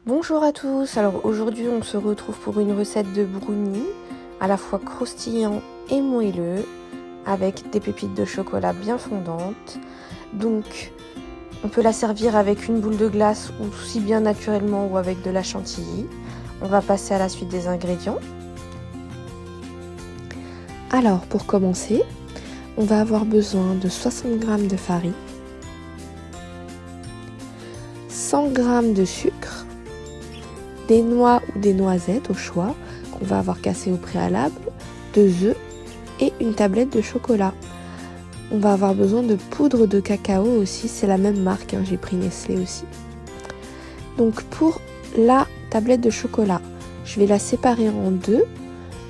Bonjour à tous, alors aujourd'hui on se retrouve pour une recette de brownie à la fois croustillant et moelleux avec des pépites de chocolat bien fondantes. Donc on peut la servir avec une boule de glace ou si bien naturellement ou avec de la chantilly. On va passer à la suite des ingrédients. Alors pour commencer, on va avoir besoin de 60 g de farine, 100 g de sucre, des noix ou des noisettes au choix qu'on va avoir cassé au préalable, 2 œufs et une tablette de chocolat. On va avoir besoin de poudre de cacao aussi, c'est la même marque, j'ai pris Nestlé aussi. Donc pour la tablette de chocolat, je vais la séparer en deux,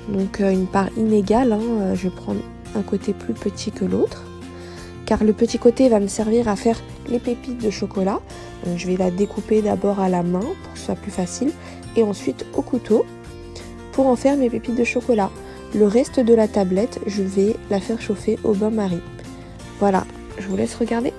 donc une part inégale, je vais prendre un côté plus petit que l'autre, car le petit côté va me servir à faire les pépites de chocolat. Donc je vais la découper d'abord à la main pour que ce soit plus facile et ensuite au couteau pour en faire mes pépites de chocolat. Le reste de la tablette, je vais la faire chauffer au bain-marie. Voilà, je vous laisse regarder.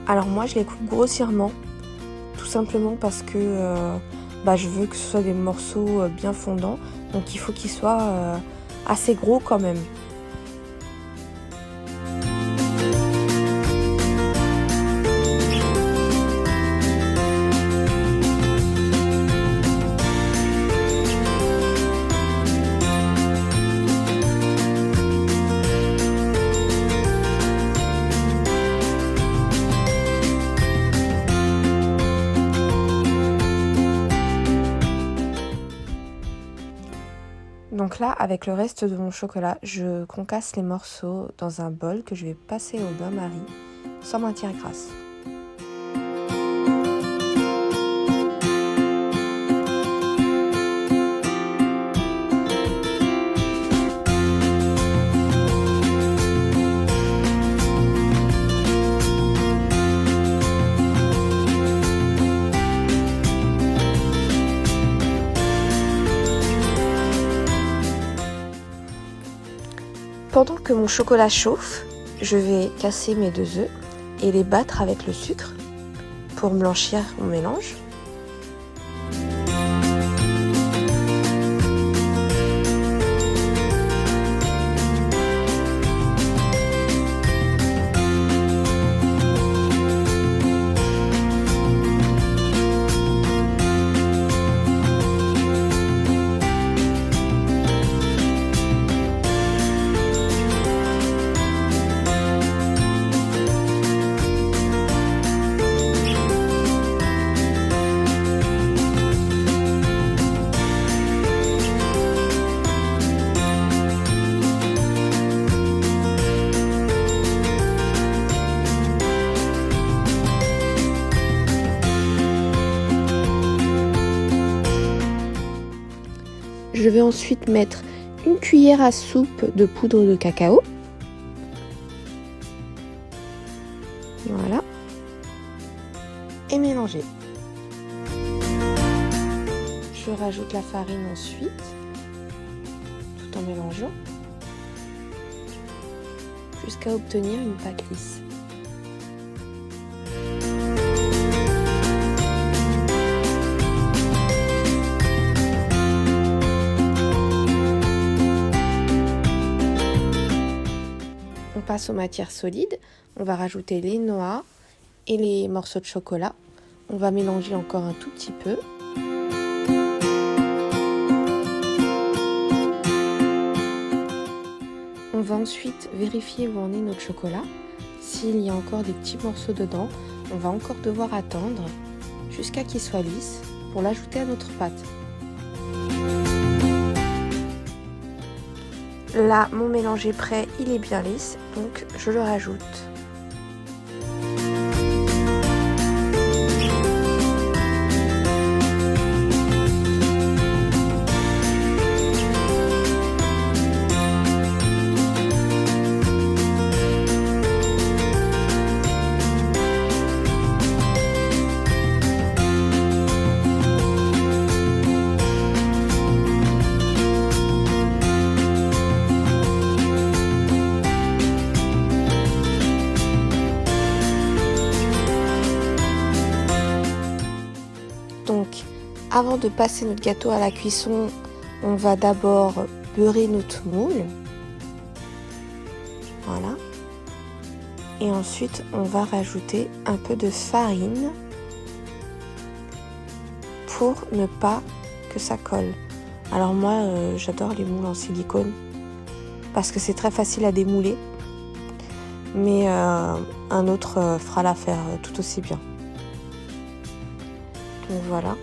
Alors moi je les coupe grossièrement, tout simplement parce que je veux que ce soit des morceaux bien fondants, donc il faut qu'ils soient assez gros quand même. Donc là, avec le reste de mon chocolat, je concasse les morceaux dans un bol que je vais passer au bain-marie sans matière grasse. Pendant que mon chocolat chauffe, je vais casser mes 2 œufs et les battre avec le sucre pour blanchir mon mélange. Je vais ensuite mettre une cuillère à soupe de poudre de cacao. Voilà. Et mélanger. Je rajoute la farine ensuite, tout en mélangeant, jusqu'à obtenir une pâte lisse. On passe aux matières solides, on va rajouter les noix et les morceaux de chocolat. On va mélanger encore un tout petit peu. On va ensuite vérifier où en est notre chocolat. S'il y a encore des petits morceaux dedans, on va encore devoir attendre jusqu'à qu'il soit lisse pour l'ajouter à notre pâte. Là, mon mélange est prêt, il est bien lisse, donc je le rajoute. Avant de passer notre gâteau à la cuisson, on va d'abord beurrer notre moule. Voilà. Et ensuite, on va rajouter un peu de farine pour ne pas que ça colle. Alors moi, j'adore les moules en silicone parce que c'est très facile à démouler. Mais un autre fera l'affaire tout aussi bien. Donc voilà.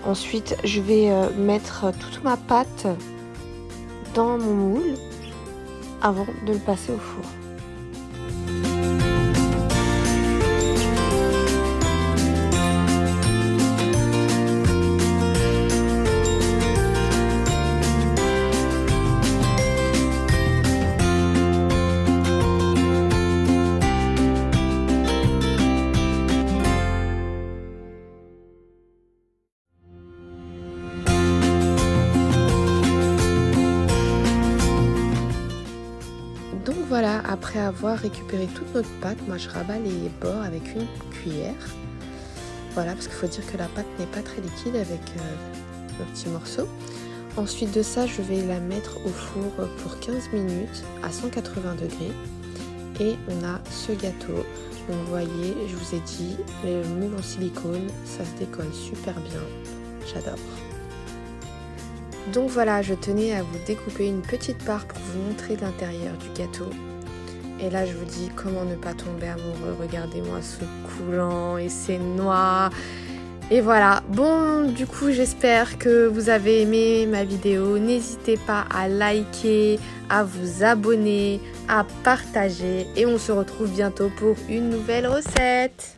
Ensuite, je vais mettre toute ma pâte dans mon moule avant de le passer au four. Donc voilà, après avoir récupéré toute notre pâte, moi je rabats les bords avec une cuillère. Voilà, parce qu'il faut dire que la pâte n'est pas très liquide avec nos petits morceaux. Ensuite de ça, je vais la mettre au four pour 15 minutes à 180 degrés. Et on a ce gâteau. Donc vous voyez, je vous ai dit, les moules en silicone, ça se décolle super bien. J'adore. Donc voilà, je tenais à vous découper une petite part pour vous montrer l'intérieur du gâteau. Et là, je vous dis comment ne pas tomber amoureux. Regardez-moi ce coulant et c'est noir. Et voilà, bon, du coup, j'espère que vous avez aimé ma vidéo. N'hésitez pas à liker, à vous abonner, à partager. Et on se retrouve bientôt pour une nouvelle recette.